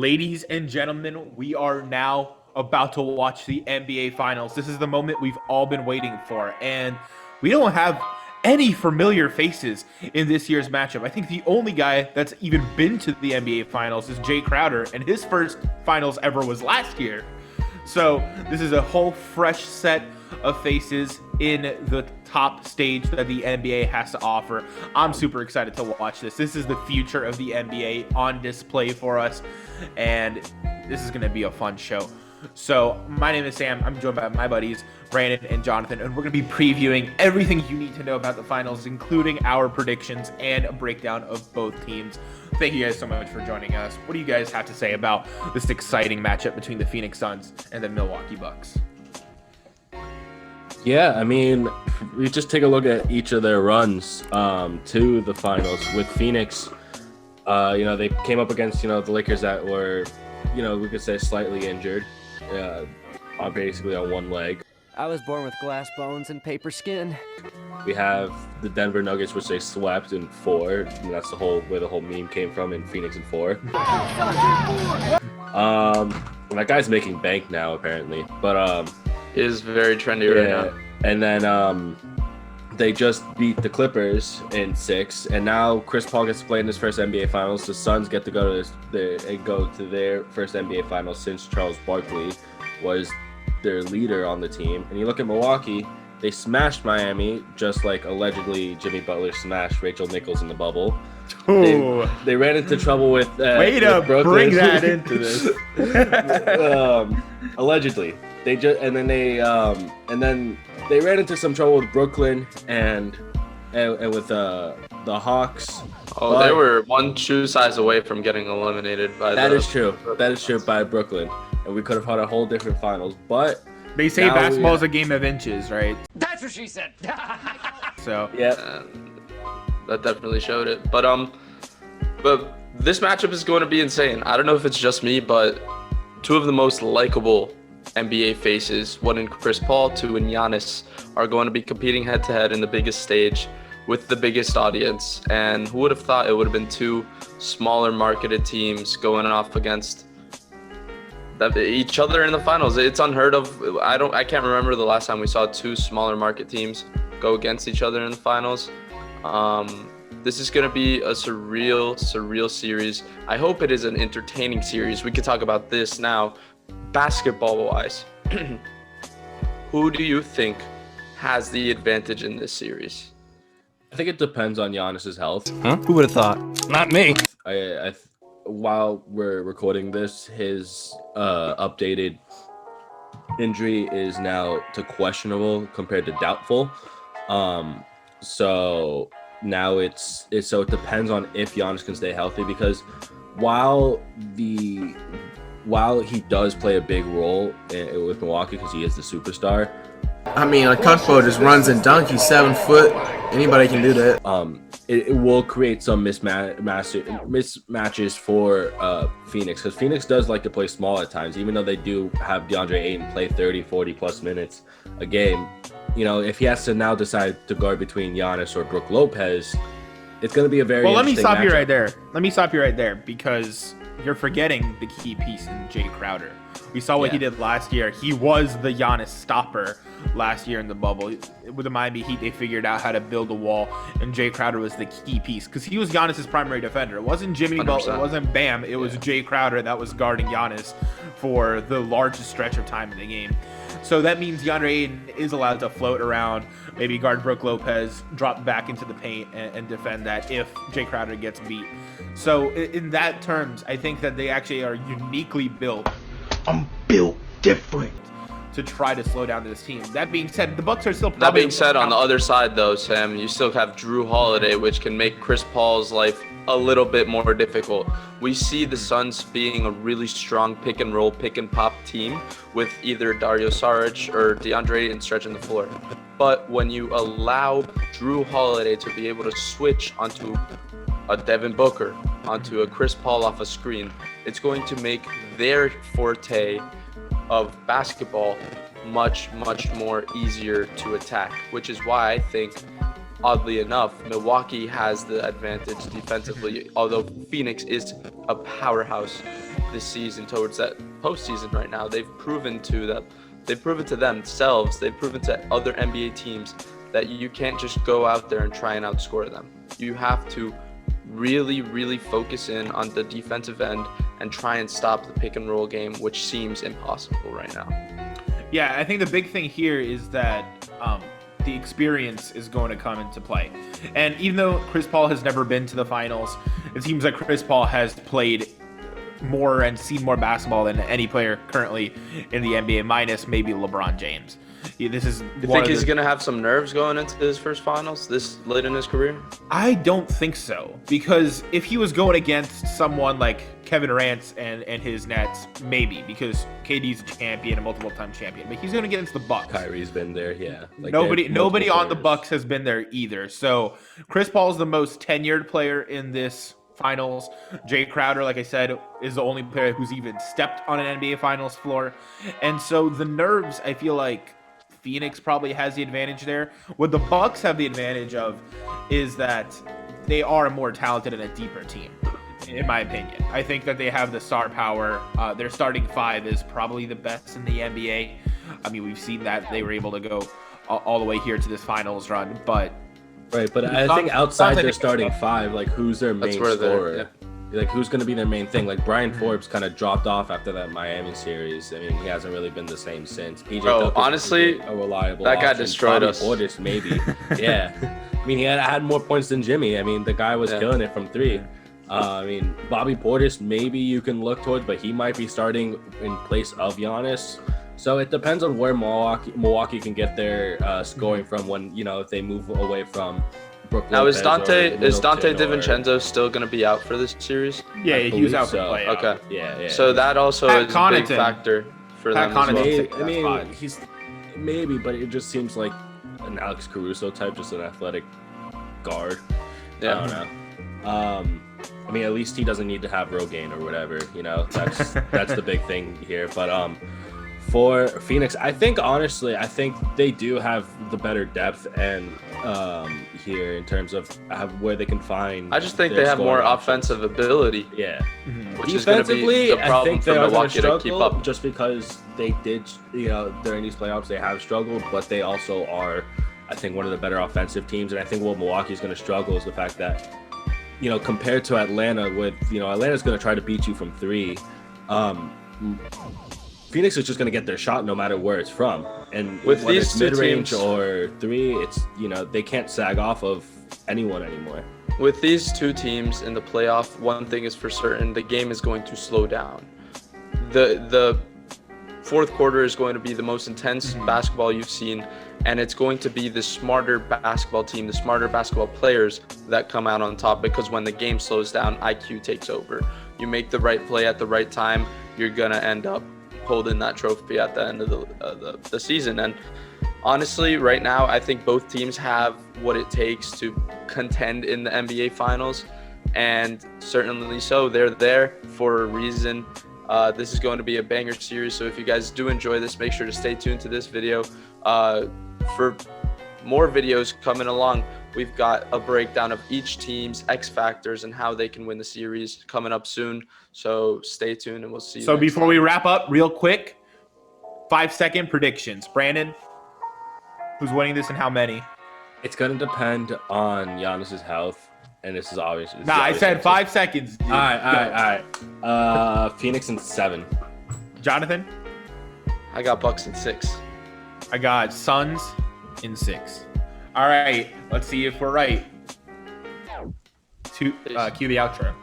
Ladies and gentlemen, we are now about to watch the NBA Finals. This is the moment we've all been waiting for, and we don't have any familiar faces in this year's matchup. I think the only guy that's even been to the NBA Finals is Jay Crowder, and his first finals ever was last year. So this is a whole fresh set of faces in the top stage that the NBA has to offer. I'm super excited to watch this. This is the future of the NBA on display for us, and this is going to be a fun show. So my name is Sam. I'm joined by my buddies Brandon and Jonathan, and we're going to be previewing everything you need to know about the finals, including our predictions and a breakdown of both teams. Thank you guys so much for joining us. What do you guys have to say about this exciting matchup between the Phoenix Suns and the Milwaukee Bucks? Yeah, I mean, we just take a look at each of their runs to the finals. With Phoenix, they came up against, the Lakers that were, we could say slightly injured, basically on one leg. I was born with glass bones and paper skin. We have the Denver Nuggets, which they swept in 4, and that's where the whole meme came from, in Phoenix in 4. That guy's making bank now, apparently, but is very trendy right now. And then they just beat the Clippers in 6, and now Chris Paul gets to play in his first NBA Finals. The Suns get to go to their first NBA Finals since Charles Barkley was their leader on the team. And you look at Milwaukee, they smashed Miami, just like allegedly Jimmy Butler smashed Rachel Nichols in the bubble. They ran into trouble with way to with Brooklyn. Bring that into this. Allegedly, they ran into some trouble with Brooklyn and with the Hawks. Oh, they were one shoe size away from getting eliminated by that is true. That is true by Brooklyn, and we could have had a whole different finals. But they say basketball's a game of inches, right? That's what she said. So yeah. That definitely showed it. But this matchup is going to be insane. I don't know if it's just me, but two of the most likable NBA faces, one in Chris Paul, two in Giannis, are going to be competing head-to-head in the biggest stage with the biggest audience. And who would have thought it would have been two smaller marketed teams going off against each other in the finals? It's unheard of. I can't remember the last time we saw two smaller market teams go against each other in the finals. This is going to be a surreal series. I hope it is an entertaining series. We could talk about this now. Basketball-wise, who do you think has the advantage in this series? I think it depends on Giannis's health. Huh? Who would have thought? Not me. While we're recording this, his updated injury is now to questionable compared to doubtful. So now it depends on if Giannis can stay healthy, because while he does play a big role with Milwaukee because he is the superstar. I mean, a Cuckbo just runs and dunk. He's 7 foot. Anybody can do that. It will create some mismatches for Phoenix, because Phoenix does like to play small at times, even though they do have DeAndre Ayton play 30, 40 plus minutes a game. If he has to now decide to guard between Giannis or Brook Lopez, it's going to be a very let me stop matchup. you right there. Let me stop you right there, because you're forgetting the key piece in Jay Crowder. We saw what he did last year. He was the Giannis stopper last year in the bubble. With the Miami Heat, they figured out how to build a wall, and Jay Crowder was the key piece because he was Giannis's primary defender. It wasn't Jimmy Butler, it wasn't Bam, it was Jay Crowder that was guarding Giannis for the largest stretch of time in the game. So that means DeAndre Ayton is allowed to float around, maybe guard Brook Lopez, drop back into the paint, and defend that if Jay Crowder gets beat. So in that terms, I think that they actually are uniquely built. I'm built different to try to slow down this team. That being said, the Bucks are still probably... That being said, on the other side, though, Sam, you still have Drew Holiday, which can make Chris Paul's life a little bit more difficult. We see the Suns being a really strong pick-and-roll, pick-and-pop team with either Dario Saric or DeAndre Ayton stretching the floor. But when you allow Drew Holiday to be able to switch onto a Devin Booker, onto a Chris Paul off a screen, it's going to make their forte of basketball much more easier to attack, which is why I think oddly enough, Milwaukee has the advantage defensively, although Phoenix is a powerhouse this season towards that postseason right now. They've proven to themselves, they've proven to other NBA teams that you can't just go out there and try and outscore them. You have to really, really focus in on the defensive end and try and stop the pick and roll game, which seems impossible right now. Yeah, I think the big thing here is that the experience is going to come into play. And even though Chris Paul has never been to the finals, it seems like Chris Paul has played more and seen more basketball than any player currently in the NBA, minus maybe LeBron James. This is. You think he's going to have some nerves going into his first finals this late in his career? I don't think so, because if he was going against someone like Kevin Durant and his Nets, maybe, because KD's a champion, a multiple-time champion, but he's going against the Bucks. Kyrie's been there, yeah. Like nobody on the Bucks has been there either. So Chris Paul's the most tenured player in this finals. Jay Crowder, like I said, is the only player who's even stepped on an NBA Finals floor, and so the nerves, I feel like Phoenix probably has the advantage there. What the Bucks have the advantage of is that they are a more talented and a deeper team, in my opinion. I think that they have the star power. Their starting five is probably the best in the NBA. I mean, we've seen that they were able to go all the way here to this finals run, but right. But I think outside their starting five, like who's their main scorer? Yeah. Like who's going to be their main thing? Like Brian Forbes kind of dropped off after that Miami series. I mean, he hasn't really been the same since. PJ Bro, honestly, a reliable that guy option. destroyed Bobby us. Portis, maybe. Yeah. I mean, he had more points than Jimmy. I mean, the guy was killing it from three. I mean, Bobby Portis, maybe you can look towards, but he might be starting in place of Giannis. So it depends on where Milwaukee can get their scoring from when, if they move away from Brook now, Lopez is Dante Middleton DiVincenzo still going to be out for this series? yeah, he was out for so. playoff. Okay. Yeah. So that also Pat is a big Connaughton. factor for Pat them as well. Connaughton. I mean, That's he's maybe, but it just seems like an Alex Caruso type, just an athletic guard. Yeah. I don't know. I mean, at least he doesn't need to have Rogaine or whatever. That's the big thing here. But for Phoenix, I think they do have the better depth and here in terms of where they can find. I just think their they have more scoring options. offensive ability. Yeah. Which is going to be the I problem think for they are going Milwaukee to to keep struggle up. just because they did, during these playoffs, they have struggled, but they also are, I think, one of the better offensive teams. And I think what Milwaukee's going to struggle is the fact that, compared to Atlanta, Atlanta's going to try to beat you from three. Phoenix is just going to get their shot no matter where it's from. And With whether these it's two mid-range teams- or three, it's, they can't sag off of anyone anymore. With these two teams in the playoff, one thing is for certain: the game is going to slow down. The fourth quarter is going to be the most intense basketball you've seen, and it's going to be the smarter basketball team, the smarter basketball players that come out on top, because when the game slows down, IQ takes over. You make the right play at the right time, you're gonna end up holding that trophy at the end of the season. And honestly, right now, I think both teams have what it takes to contend in the NBA Finals, and certainly so. They're there for a reason. This is going to be a banger series, so if you guys do enjoy this, make sure to stay tuned to this video. For more videos coming along, we've got a breakdown of each team's X factors and how they can win the series coming up soon. So stay tuned, and we'll see you. So next before time. we wrap up, real quick, 5-second predictions. Brandon, who's winning this and how many? It's going to depend on Giannis's health, and this is obvious. Nah, I said 5 seconds. Dude. All right. Phoenix in 7. Jonathan, I got Bucks in 6. I got Suns in 6. All right, let's see if we're right. Cue the outro.